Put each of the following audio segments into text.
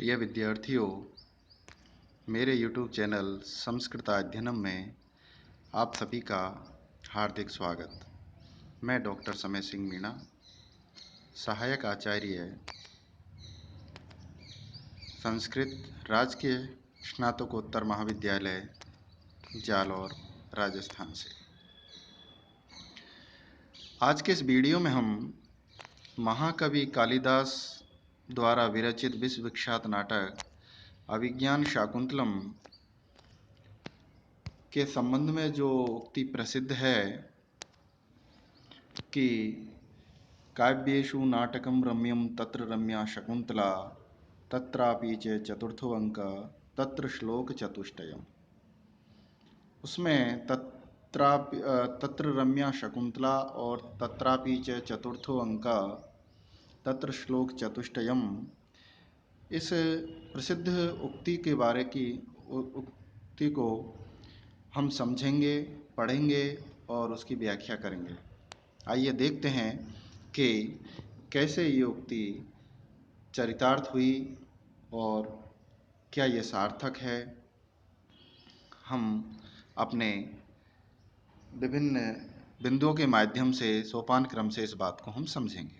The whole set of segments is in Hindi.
प्रिय विद्यार्थियों, मेरे YouTube चैनल संस्कृत अध्ययनम में आप सभी का हार्दिक स्वागत। मैं डॉक्टर समय सिंह मीणा, सहायक आचार्य, संस्कृत राजकीय स्नातकोत्तर महाविद्यालय, जालौर, राजस्थान से। आज के इस वीडियो में हम महाकवि कालिदास द्वारा विरचित विश्व विख्यात नाटक अभिज्ञान शाकुंतलम के संबंध में जो उक्ति प्रसिद्ध है कि काव्येषु नाटकम रम्यम तत्र रम्या शकुंतला तत्रापि च चतुर्थो अंक तत्र श्लोक चतुष्टयम्, उसमें तत्र रम्या शकुंतला और तत्रापि च चतुर्थो अंक तत्र श्लोक चतुष्टयम्, इस प्रसिद्ध उक्ति के बारे की उक्ति को हम समझेंगे, पढ़ेंगे और उसकी व्याख्या करेंगे। आइए देखते हैं कि कैसे ये उक्ति चरितार्थ हुई और क्या ये सार्थक है। हम अपने विभिन्न बिंदुओं के माध्यम से सोपान क्रम से इस बात को हम समझेंगे।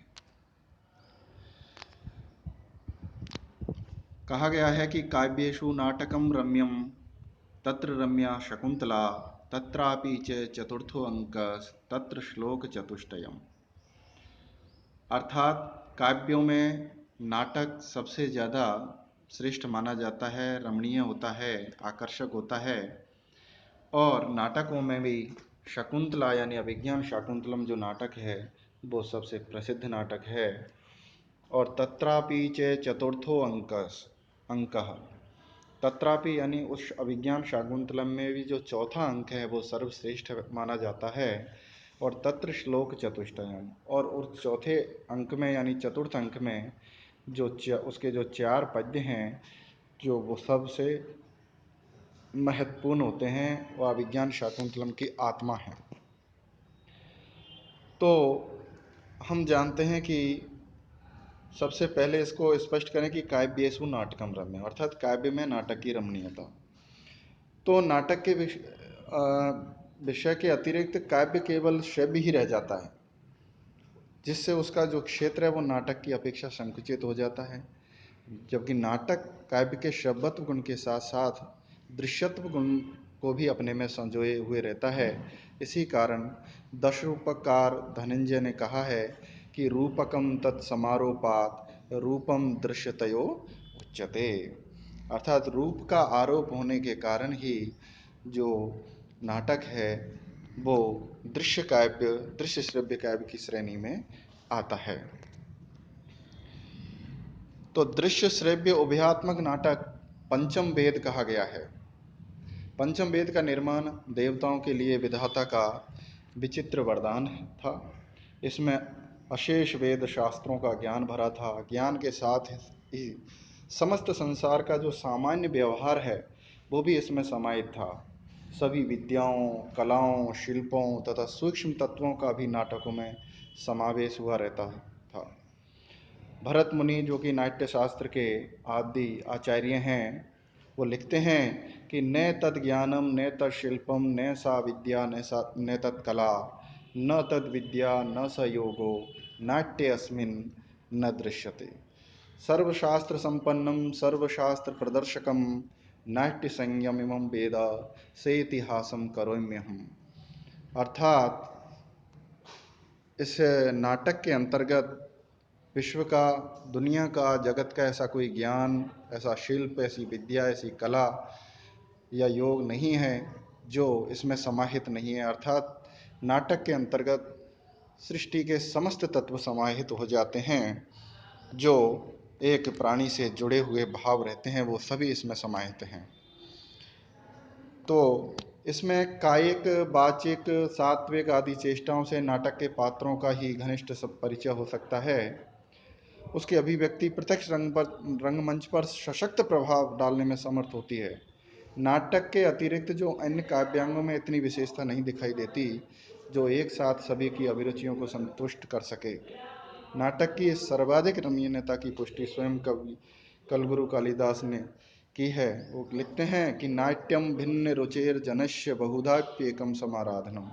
कहा गया है कि काव्येषु नाटकम रम्यम तत्र रम्या शकुंतला तत्रापि च चतुर्थो अंक तत्र श्लोक चतुष्टयम्, अर्थात काव्यों में नाटक सबसे ज़्यादा श्रेष्ठ माना जाता है, रमणीय होता है, आकर्षक होता है। और नाटकों में भी शकुंतला यानी अभिज्ञान शाकुंतलम जो नाटक है वो सबसे प्रसिद्ध नाटक है। और तत्रापि च चतुर्थो अंकः, तत्रापि यानी उस अभिज्ञान शाकुंतलम में भी जो चौथा अंक है वो सर्वश्रेष्ठ माना जाता है। और तत्र श्लोक चतुष्टयम्, और उस चौथे अंक में यानी चतुर्थ अंक में जो उसके जो 4 पद्य हैं जो वो सबसे महत्वपूर्ण होते हैं, वह अभिज्ञान शाकुंतलम की आत्मा है। तो हम जानते हैं कि सबसे पहले इसको स्पष्ट करें कि काव्येषु नाटकम रम्य, अर्थात काव्य में नाटक की रमणीयता। तो नाटक के विषय के अतिरिक्त काव्य केवल श्रव्य ही रह जाता है, जिससे उसका जो क्षेत्र है वो नाटक की अपेक्षा संकुचित हो जाता है। जबकि नाटक काव्य के श्रव्यत्व गुण के साथ साथ दृश्यत्व गुण को भी अपने में संजोए हुए रहता है। इसी कारण दशरूपकार धनंजय ने कहा है कि रूपकम तत्समारोपात रूपम दृश्यतयो उच्यते, अर्थात रूप का आरोप होने के कारण ही जो नाटक है वो दृश्य काव्य, दृश्य श्रव्य काव्य की श्रेणी में आता है। तो दृश्य श्रव्य उभयात्मक नाटक पंचम वेद कहा गया है। पंचम वेद का निर्माण देवताओं के लिए विधाता का विचित्र वरदान था। इसमें अशेष वेद शास्त्रों का ज्ञान भरा था। ज्ञान के साथ ही समस्त संसार का जो सामान्य व्यवहार है वो भी इसमें समाहित था। सभी विद्याओं, कलाओं, शिल्पों तथा सूक्ष्म तत्वों का भी नाटकों में समावेश हुआ रहता था। भरत मुनि जो कि नाट्य शास्त्र के आदि आचार्य हैं, वो लिखते हैं कि न तद ज्ञानम न तद शिल्पम न सा विद्या न तद कला न तद विद्या न स योगो नाट्य अस्मिन् न दृश्यते, सर्वशास्त्र संपन्नम सर्वशास्त्र प्रदर्शकम नाट्य संयमिमं वेद से इतिहासम करोम्यहम्, अर्थात इस नाटक के अंतर्गत विश्व का, दुनिया का, जगत का ऐसा कोई ज्ञान, ऐसा शिल्प, ऐसी विद्या, ऐसी कला या योग नहीं है जो इसमें समाहित नहीं है। अर्थात नाटक के अंतर्गत सृष्टि के समस्त तत्व समाहित हो जाते हैं। जो एक प्राणी से जुड़े हुए भाव रहते हैं वो सभी इसमें समाहित हैं। तो इसमें कायिक, वाचिक, सात्विक आदि चेष्टाओं से नाटक के पात्रों का ही घनिष्ठ परिचय हो सकता है। उसकी अभिव्यक्ति प्रत्यक्ष रंगमंच पर सशक्त प्रभाव डालने में समर्थ होती है। नाटक के अतिरिक्त जो अन्य काव्यांगों में इतनी विशेषता नहीं दिखाई देती जो एक साथ सभी की अभिरुचियों को संतुष्ट कर सके। नाटक की सर्वाधिक रमणीयता की पुष्टि स्वयं कलगुरु कालिदास ने की है। वो लिखते हैं कि नाट्यम भिन्न रुचेर जनस्य बहुधाप्येकम समाराधनम,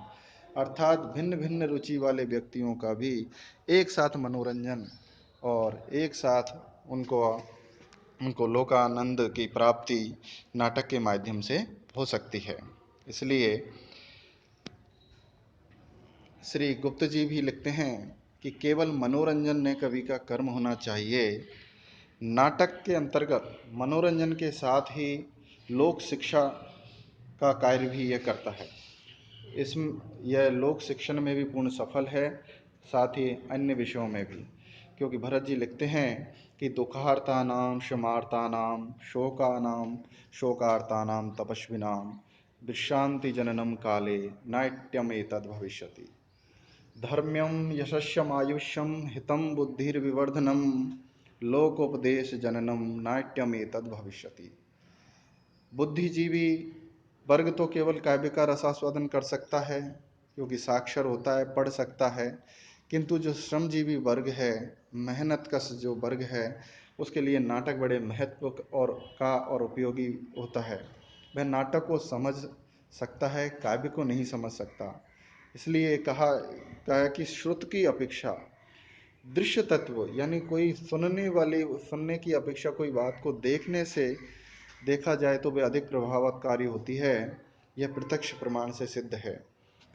अर्थात भिन्न भिन्न रुचि वाले व्यक्तियों का भी एक साथ मनोरंजन और एक साथ उनको लोकानंद की प्राप्ति नाटक के माध्यम से हो सकती है। इसलिए श्री गुप्त जी भी लिखते हैं कि केवल मनोरंजन ने कवि का कर्म होना चाहिए। नाटक के अंतर्गत मनोरंजन के साथ ही लोक शिक्षा का कार्य भी यह करता है। यह लोक शिक्षण में भी पूर्ण सफल है, साथ ही अन्य विषयों में भी, क्योंकि भरत जी लिखते हैं कि दुखार्तानाम शमार्तानाम शोकानाम शोकार्तानाम तपस्विनाम विश्रांति जननम काले नाट्यमेतद् भविष्यति, धर्म्यम यशस्यमायुष्यम हितम बुद्धिर्विवर्धनम लोकोपदेश जननम नाट्यमेतद् भविष्यति। बुद्धिजीवी वर्ग तो केवल काव्य का रसास्वादन कर सकता है, क्योंकि साक्षर होता है, पढ़ सकता है, किंतु जो श्रमजीवी वर्ग है, मेहनतकश जो वर्ग है, उसके लिए नाटक बड़े महत्व और उपयोगी होता है। वह नाटक को समझ सकता है, काव्य को नहीं समझ सकता। इसलिए कहा कि श्रुत की अपेक्षा दृश्य तत्व, यानी कोई सुनने की अपेक्षा कोई बात को देखने से देखा जाए तो वे अधिक प्रभावकारी होती है। यह प्रत्यक्ष प्रमाण से सिद्ध है।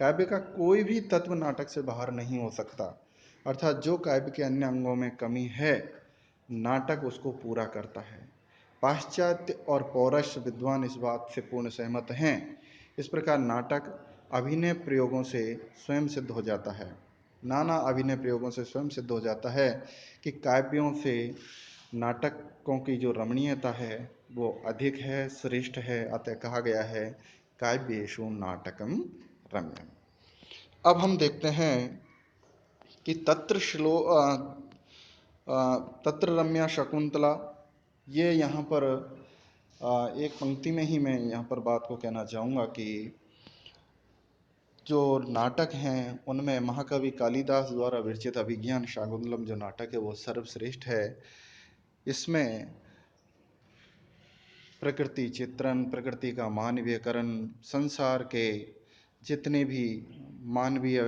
काव्य का कोई भी तत्व नाटक से बाहर नहीं हो सकता, अर्थात जो काव्य के अन्य अंगों में कमी है, नाटक उसको पूरा करता है। पाश्चात्य और पौरुष विद्वान इस बात से पूर्ण सहमत हैं। इस प्रकार नाटक अभिनय प्रयोगों से स्वयं सिद्ध हो जाता है, नाना अभिनय प्रयोगों से स्वयं सिद्ध हो जाता है कि काव्यों से नाटकों की जो रमणीयता है वो अधिक है, श्रेष्ठ है। अतः कहा गया है काव्येषु नाटकम रम्यम। अब हम देखते हैं कि तत्र रम्या शकुंतला, ये यहाँ पर एक पंक्ति में ही मैं यहाँ पर बात को कहना चाहूँगा कि जो नाटक हैं उनमें महाकवि कालिदास द्वारा विरचित अभिज्ञान शाकुंतलम जो नाटक है वो सर्वश्रेष्ठ है। इसमें प्रकृति चित्रण, प्रकृति का मानवीयकरण, संसार के जितने भी मानवीय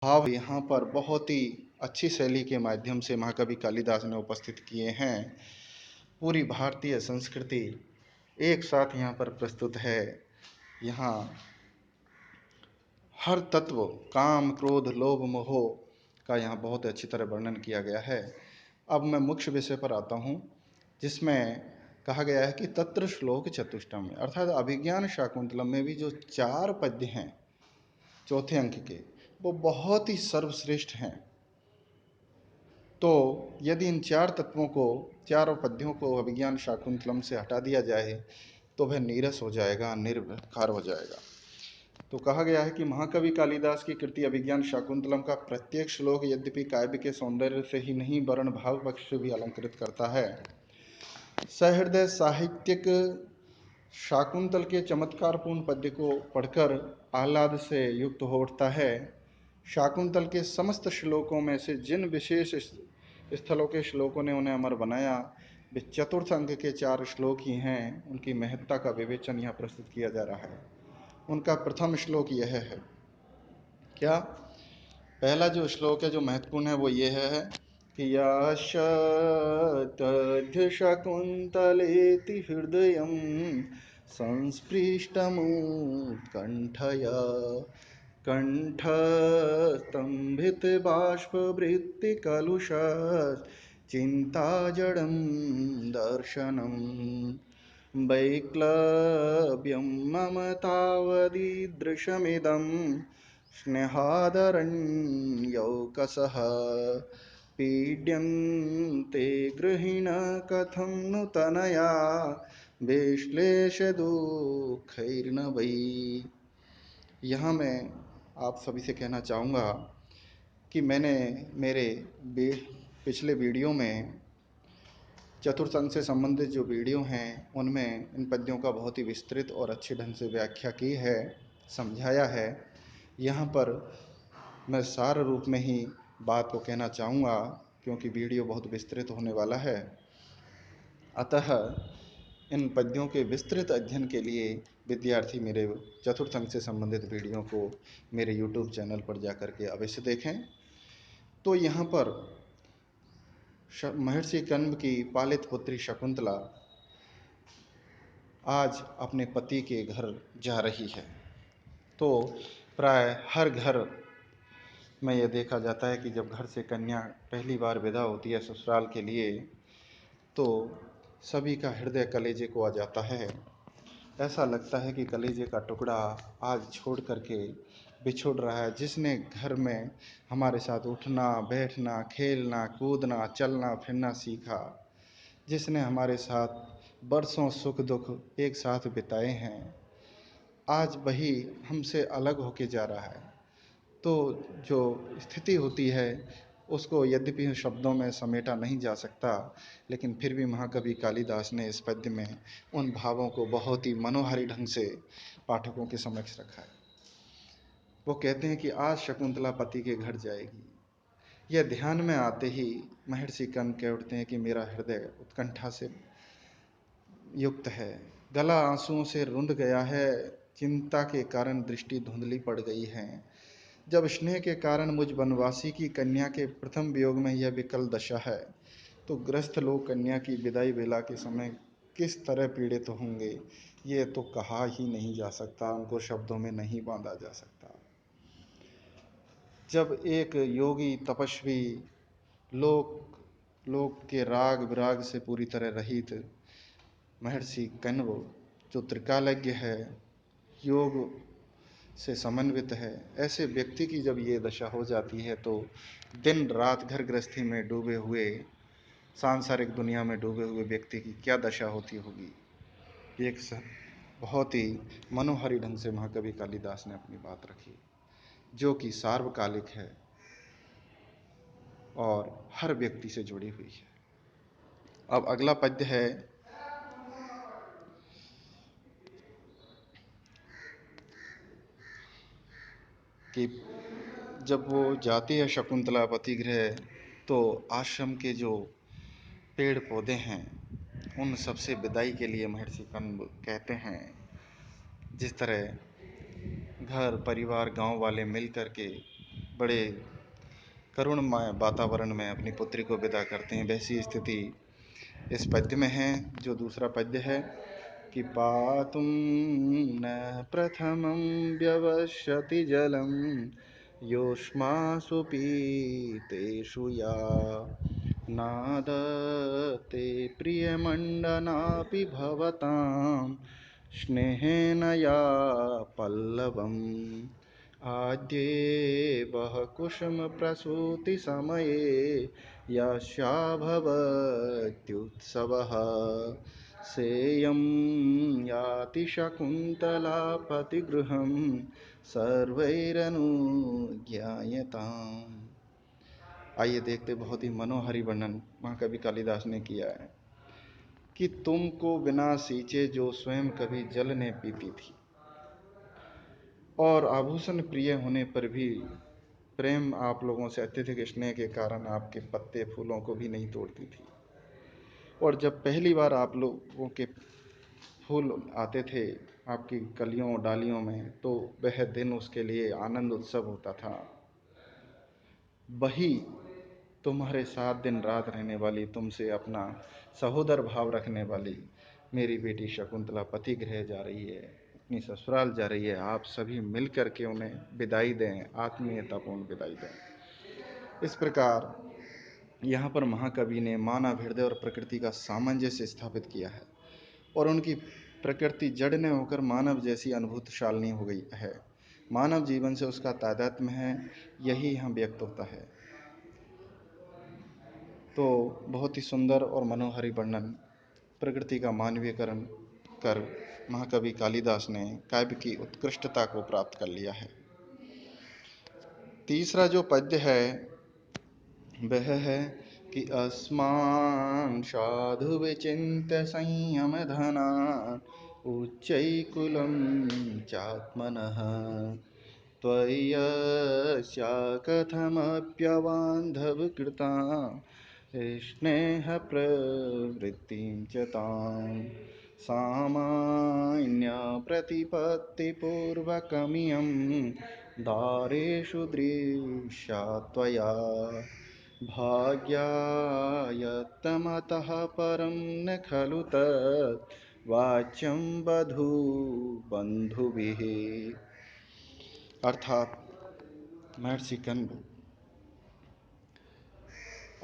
भाव यहाँ पर बहुत ही अच्छी शैली के माध्यम से महाकवि कालिदास ने उपस्थित किए हैं। पूरी भारतीय संस्कृति एक साथ यहाँ पर प्रस्तुत है। यहाँ हर तत्व, काम, क्रोध, लोभ, मोह का यहाँ बहुत अच्छी तरह वर्णन किया गया है। अब मैं मुख्य विषय पर आता हूँ, जिसमें कहा गया है कि तत्र श्लोक चतुष्टयम्, अर्थात अभिज्ञान शाकुंतलम में भी जो 4 पद्य हैं चौथे अंक के, वो बहुत ही सर्वश्रेष्ठ हैं। तो यदि इन 4 तत्वों को, 4 पद्यों को अभिज्ञान शाकुंतलम से हटा दिया जाए तो वह नीरस हो जाएगा, निर्विकार हो जाएगा। तो कहा गया है कि महाकवि कालिदास की कृति अभिज्ञान शाकुंतलम का प्रत्येक श्लोक यद्यपि काव्य के सौंदर्य से ही नहीं वर्ण भाव पक्ष से भी अलंकृत करता है। सहृदय साहित्यिक शाकुंतल के चमत्कारपूर्ण पद्य को पढ़कर आह्लाद से युक्त हो उठता है। शाकुंतल के समस्त श्लोकों में से जिन विशेष स्थलों के श्लोकों ने उन्हें अमर बनाया, वे चतुर्थ अंक के 4 श्लोक ही हैं। उनकी महत्ता का विवेचन यहाँ प्रस्तुत किया जा रहा है। उनका प्रथम श्लोक यह है, क्या? पहला जो श्लोक है जो महत्वपूर्ण है वो ये है कि यशतद्य शकुन्तलेति हृदयं संस्पृष्टमुत्कण्ठया कण्ठस्तम्भितबाष्पवृत्तिकलुषश्चिन्ताजडं दर्शनम् वैक्लव्यं मम तावदीदृशमिदं स्नेहादरण्यौकसः पीड्यन्ते गृहिण कथं नु तनया विश्लेषदुःखैर्न वै। यहाँ मैं आप सभी से कहना चाहूँगा कि मैंने मेरे पिछले वीडियो में चतुर्थ अंक से संबंधित जो वीडियो हैं उनमें इन पद्यों का बहुत ही विस्तृत और अच्छे ढंग से व्याख्या की है, समझाया है। यहाँ पर मैं सार रूप में ही बात को कहना चाहूँगा, क्योंकि वीडियो बहुत विस्तृत होने वाला है। अतः इन पद्यों के विस्तृत अध्ययन के लिए विद्यार्थी मेरे चतुर्थ अंक से संबंधित वीडियो को मेरे YouTube चैनल पर जाकर के अवश्य देखें। तो यहाँ पर महर्षि कण्व की पालित पुत्री शकुंतला आज अपने पति के घर जा रही है। तो प्राय हर घर में यह देखा जाता है कि जब घर से कन्या पहली बार विदा होती है ससुराल के लिए, तो सभी का हृदय कलेजे को आ जाता है। ऐसा लगता है कि कलेजे का टुकड़ा आज छोड़ करके बिछुड़ रहा है, जिसने घर में हमारे साथ उठना बैठना खेलना कूदना चलना फिरना सीखा, जिसने हमारे साथ बरसों सुख दुख एक साथ बिताए हैं, आज वही हमसे अलग होके जा रहा है। तो जो स्थिति होती है उसको यद्यपि शब्दों में समेटा नहीं जा सकता, लेकिन फिर भी महाकवि कालिदास ने इस पद्य में उन भावों को बहुत ही मनोहारी ढंग से पाठकों के समक्ष रखा है। वो कहते हैं कि आज शकुंतला पति के घर जाएगी। यह ध्यान में आते ही महर्षि कण्व कह उठते हैं कि मेरा हृदय उत्कंठा से युक्त है, गला आंसुओं से रुंध गया है, चिंता के कारण दृष्टि धुंधली पड़ गई है। जब स्नेह के कारण मुझ वनवासी की कन्या के प्रथम वियोग में यह विकल दशा है, तो ग्रस्त लोग कन्या की विदाई वेला के समय किस तरह पीड़ित होंगे, ये तो कहा ही नहीं जा सकता, उनको शब्दों में नहीं बांधा जा सकता। जब एक योगी तपस्वी लोक के राग विराग से पूरी तरह रहित महर्षि कण्व, जो त्रिकालज्ञ है, योग से समन्वित है, ऐसे व्यक्ति की जब ये दशा हो जाती है तो दिन रात घर गृहस्थी में डूबे हुए, सांसारिक दुनिया में डूबे हुए व्यक्ति की क्या दशा होती होगी। एक बहुत ही मनोहारी ढंग से महाकवि कालिदास ने अपनी बात रखी, जो कि सार्वकालिक है और हर व्यक्ति से जुड़ी हुई है। अब अगला पद्य है कि जब वो जाती है शकुंतला पति गृह, तो आश्रम के जो पेड़ पौधे हैं उन सबसे विदाई के लिए महर्षि कण्व कहते हैं, जिस तरह घर परिवार गांव वाले मिल करके बड़े करुणमय वातावरण में अपनी पुत्री को विदा करते हैं, वैसी स्थिति इस पद्य में है। जो दूसरा पद्य है कि पातुं न प्रथमं व्यवस्यति जलं योष्मासु पीतेषु या नादते प्रियमण्डनापि भवतां स्नेहेन या पल्लवम् आद्येवः कुसुमप्रसूतिसमये यस्याभवत्युत्सवः सेयं याति शकुन्तला पतिगृहं सर्वैरनुज्ञायताम्। आइए देखते, बहुत ही मनोहारी वर्णन महाकवि कालिदास ने किया है कि तुमको बिना सींचे जो स्वयं कभी जल ने पीती थी, और आभूषण प्रिय होने पर भी प्रेम आप लोगों से अत्यधिक स्नेह के कारण आपके पत्ते फूलों को भी नहीं तोड़ती थी, और जब पहली बार आप लोगों के फूल आते थे आपकी कलियों डालियों में, तो वह दिन उसके लिए आनंद उत्सव होता था। वही तुम्हारे साथ दिन रात रहने वाली, तुमसे अपना सहोदर भाव रखने वाली मेरी बेटी शकुंतला पति गृह जा रही है, अपनी ससुराल जा रही है। आप सभी मिल कर के उन्हें विदाई दें, आत्मीयतापूर्ण विदाई दें। इस प्रकार यहाँ पर महाकवि ने मानव हृदय और प्रकृति का सामंजस्य स्थापित किया है, और उनकी प्रकृति जड़ ने होकर मानव जैसी अनुभूतशालिनी हो गई है। मानव जीवन से उसका तादात्म्य है, यही यहाँ व्यक्त होता है। तो बहुत ही सुंदर और मनोहारी वर्णन प्रकृति का मानवीयकरण कर महाकवि कालिदास ने काव्य की उत्कृष्टता को प्राप्त कर लिया है। तीसरा जो पद्य है वह है कि अस्मान् साधु विचिन्त्य संयम धना उच्चैकुलं चात्मनः त्वय्यस्या कथमप्यबान्धवकृता स्नेह प्रवृत्तिं च तां सामान्य प्रतिपत्तिपूर्वकमियं दारेषु दृश्या त्वया भाग्यायत्तमतः परं न खलु तत् वाच्यं बंधुभिः। अर्थात महर्षि कंद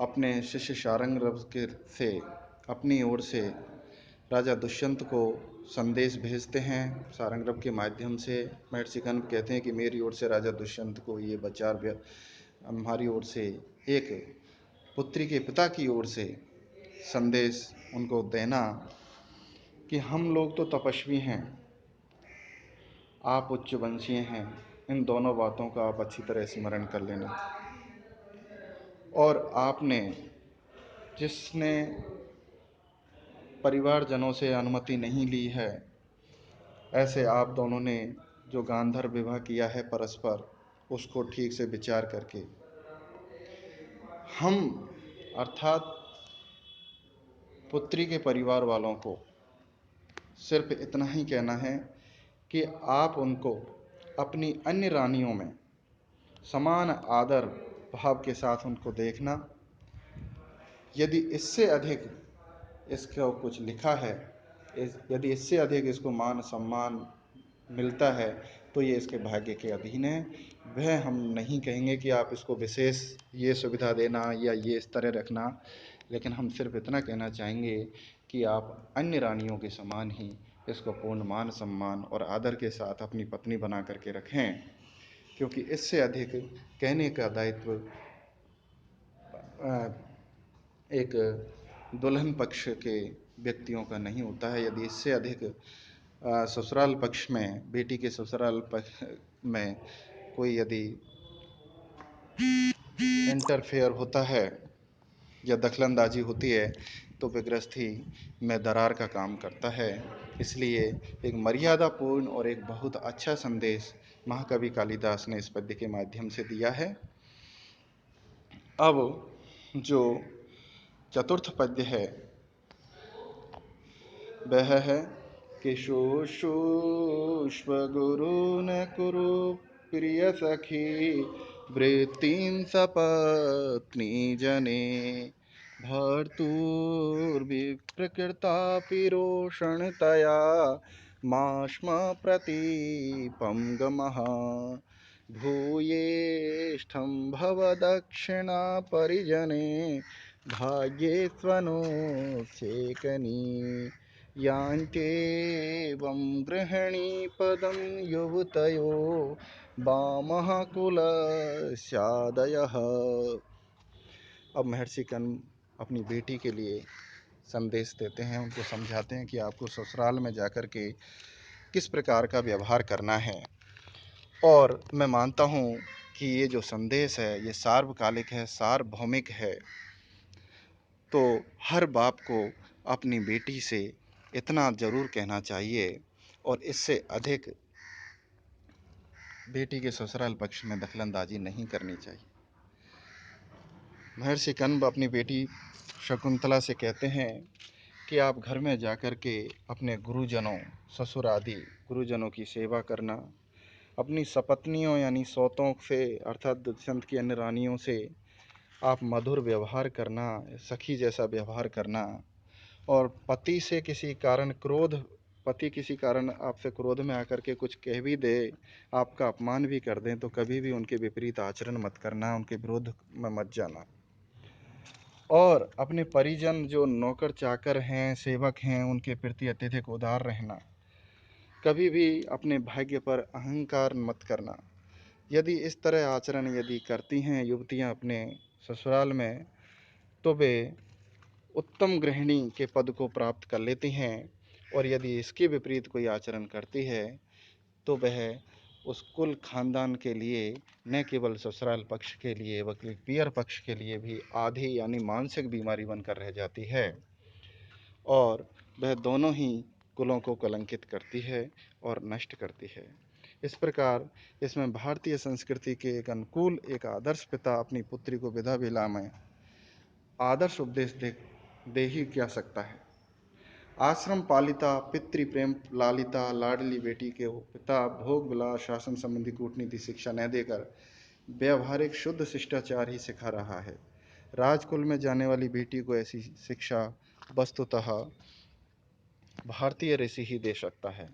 अपने शिष्य शारंगधर से अपनी ओर से राजा दुष्यंत को संदेश भेजते हैं। शारंगधर के माध्यम से महर्षि कंद कहते हैं कि मेरी ओर से राजा दुष्यंत को ये विचार हमारी ओर से एक पुत्री के पिता की ओर से संदेश उनको देना कि हम लोग तो तपस्वी हैं, आप उच्च वंशीय हैं। इन दोनों बातों का आप अच्छी तरह स्मरण कर लेना। और आपने जिसने परिवारजनों से अनुमति नहीं ली है, ऐसे आप दोनों ने जो गांधर्व विवाह किया है परस्पर, उसको ठीक से विचार करके हम अर्थात पुत्री के परिवार वालों को सिर्फ इतना ही कहना है कि आप उनको अपनी अन्य रानियों में समान आदर भाव के साथ उनको देखना। यदि इससे अधिक इसको कुछ लिखा है, यदि इससे अधिक इसको मान सम्मान मिलता है तो ये इसके भाग्य के अधीन है। वह हम नहीं कहेंगे कि आप इसको विशेष ये सुविधा देना या ये इस तरह रखना, लेकिन हम सिर्फ इतना कहना चाहेंगे कि आप अन्य रानियों के समान ही इसको पूर्ण मान सम्मान और आदर के साथ अपनी पत्नी बना करके रखें, क्योंकि इससे अधिक कहने का दायित्व एक दुल्हन पक्ष के व्यक्तियों का नहीं होता है। यदि इससे अधिक ससुराल पक्ष में, बेटी के ससुराल पक्ष में कोई यदि इंटरफेयर होता है या दखलंदाजी होती है तो विगृहस्थी में दरार का काम करता है। इसलिए एक मर्यादापूर्ण और एक बहुत अच्छा संदेश महाकवि कालिदास ने इस पद्य के माध्यम से दिया है। अब जो चतुर्थ पद्य है वह है कि शुश्रूष गुरुन कुरु प्रिय सखी वृत्तिं सपत्नी जने भर्तुर्विप्रकृतापि रोषणतया माश्म प्रतीपं गमः भूयेष्ठं भवदक्षिणा परिजने भाग्ये स्वनोच्चेकनी यान्त्येवं गृहिणी पदं युवतयो वामः कुलस्यादयः। अब महर्षि कंद अपनी बेटी के लिए संदेश देते हैं, उनको समझाते हैं कि आपको ससुराल में जाकर के किस प्रकार का व्यवहार करना है। और मैं मानता हूँ कि ये जो संदेश है ये सार्वकालिक है, सार्वभौमिक है। तो हर बाप को अपनी बेटी से इतना ज़रूर कहना चाहिए और इससे अधिक बेटी के ससुराल पक्ष में दखलंदाजी नहीं करनी चाहिए। महर्षि कंद अपनी बेटी शकुंतला से कहते हैं कि आप घर में जाकर के अपने गुरुजनों, ससुर आदि गुरुजनों की सेवा करना, अपनी सपत्नियों यानी सौतों से अर्थात दुष्यंत की अन्य रानियों से आप मधुर व्यवहार करना, सखी जैसा व्यवहार करना। और पति किसी कारण आपसे क्रोध में आकर के कुछ कह भी दे, आपका अपमान भी कर दें, तो कभी भी उनके विपरीत आचरण मत करना, उनके विरोध में मत जाना। और अपने परिजन जो नौकर चाकर हैं, सेवक हैं, उनके प्रति अत्यधिक उदार रहना। कभी भी अपने भाग्य पर अहंकार मत करना। यदि इस तरह आचरण यदि करती हैं युवतियां अपने ससुराल में, तो वे उत्तम गृहिणी के पद को प्राप्त कर लेती हैं। और यदि इसके विपरीत कोई आचरण करती है तो वह उस कुल खानदान के लिए, न केवल ससुराल पक्ष के लिए बल्कि पियर पक्ष के लिए भी आधी यानी मानसिक बीमारी बनकर रह जाती है और वह दोनों ही कुलों को कलंकित करती है और नष्ट करती है। इस प्रकार इसमें भारतीय संस्कृति के एक अनुकूल, एक आदर्श पिता अपनी पुत्री को विधा विला में आदर्श उपदेश दे ही क्या सकता है। आश्रम पालिता पितृ प्रेम लालिता लाडली बेटी के पिता भोग विलास शासन संबंधी कूटनीति शिक्षा न देकर व्यवहारिक शुद्ध शिष्टाचार ही सिखा रहा है। राजकुल में जाने वाली बेटी को ऐसी शिक्षा वस्तुतः भारतीय ऋषि ही दे सकता है।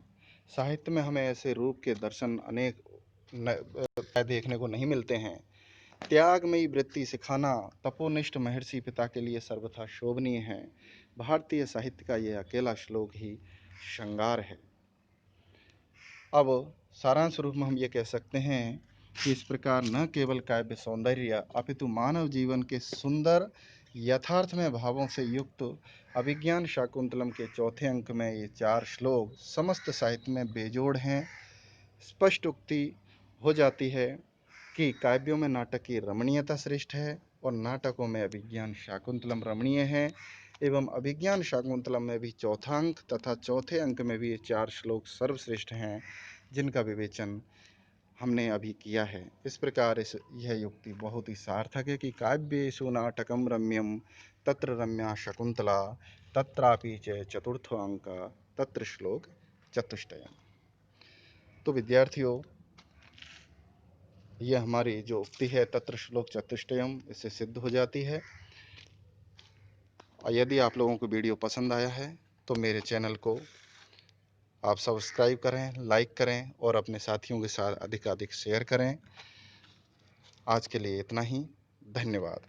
साहित्य में हमें ऐसे रूप के दर्शन अनेक देखने को नहीं मिलते हैं। त्यागमयी वृत्ति सिखाना तपोनिष्ठ महर्षि पिता के लिए सर्वथा शोभनीय है। भारतीय साहित्य का यह अकेला श्लोक ही श्रृंगार है। अब सारांश रूप में हम ये कह सकते हैं कि इस प्रकार न केवल काव्य सौंदर्य अपितु मानव जीवन के सुंदर यथार्थ में भावों से युक्त अभिज्ञान शाकुंतलम के चौथे अंक में ये 4 श्लोक समस्त साहित्य में बेजोड़ हैं। स्पष्ट उक्ति हो जाती है कि काव्यों में नाटक की रमणीयता श्रेष्ठ है और नाटकों में अभिज्ञान शाकुंतलम रमणीय है, एवं अभिज्ञान शाकुंतलम में भी चौथा अंक तथा चौथे अंक में भी ये 4 श्लोक सर्वश्रेष्ठ हैं, जिनका विवेचन हमने अभी किया है। इस प्रकार यह युक्ति बहुत ही सार्थक है कि काव्येषु नाटकम रम्यम तत्र रम्या शकुंतला तत्रापि च चतुर्थो अंक तत्र श्लोक चतुष्टयम। तो विद्यार्थियों, यह हमारी जो उक्ति है तत्र श्लोक चतुष्टयम इससे सिद्ध हो जाती है। और यदि आप लोगों को वीडियो पसंद आया है तो मेरे चैनल को आप सब्सक्राइब करें, लाइक करें और अपने साथियों के साथ अधिकाधिक शेयर करें। आज के लिए इतना ही। धन्यवाद।